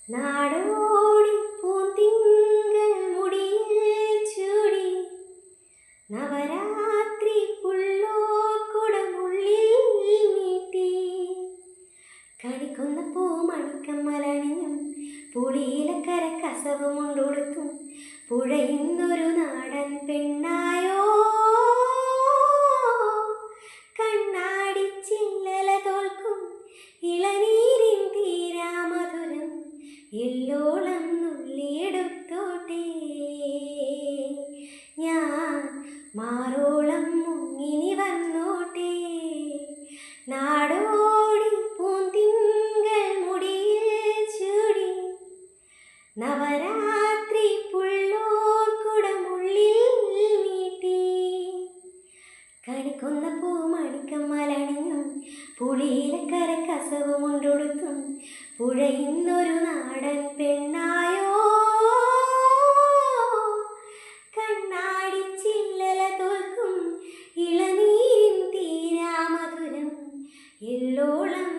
നാടോടി പൂന്തിങ്കൾ മുടിയിൽ ചൂടി നവരാത്രി പുള്ളോർക്കുടമുള്ളിൽ നീട്ടി കണിക്കുന്ന പൂമണിക്കമ്മലണിഞ്ഞും പുളിയിലക്കര കസവുമുണ്ടൊടുത്തും പുഴയുന്നൊരു നാടൻ പെണ്ണായോ കണ്ണാടി ചില്ലല തോൽക്കും ഇളനീരിൻ തീരാമധുരം എല്ലോളം നുള്ളിയെടുത്തോട്ടെ ഞാൻ മാറോളം മുങ്ങിനി വന്നോട്ടെ നാടോടി പൂന്തിങ്കൾ മുടിയിൽ ചൂടി നവരാത്രി പുള്ളോർക്കുടമുള്ളിൽ നീട്ടി കണിക്കുന്ന പൂമണിക്കമ്മലണിഞ്ഞും പുളിയിലക്കര കസവുമുണ്ടൊടുത്തും പുഴയുന്നൊരു നാടൻ പെണ്ണായോ കണ്ണാടി ചില്ലല തോൽക്കും ഇളനീരിൻ തീരാമധുരം എല്ലോളം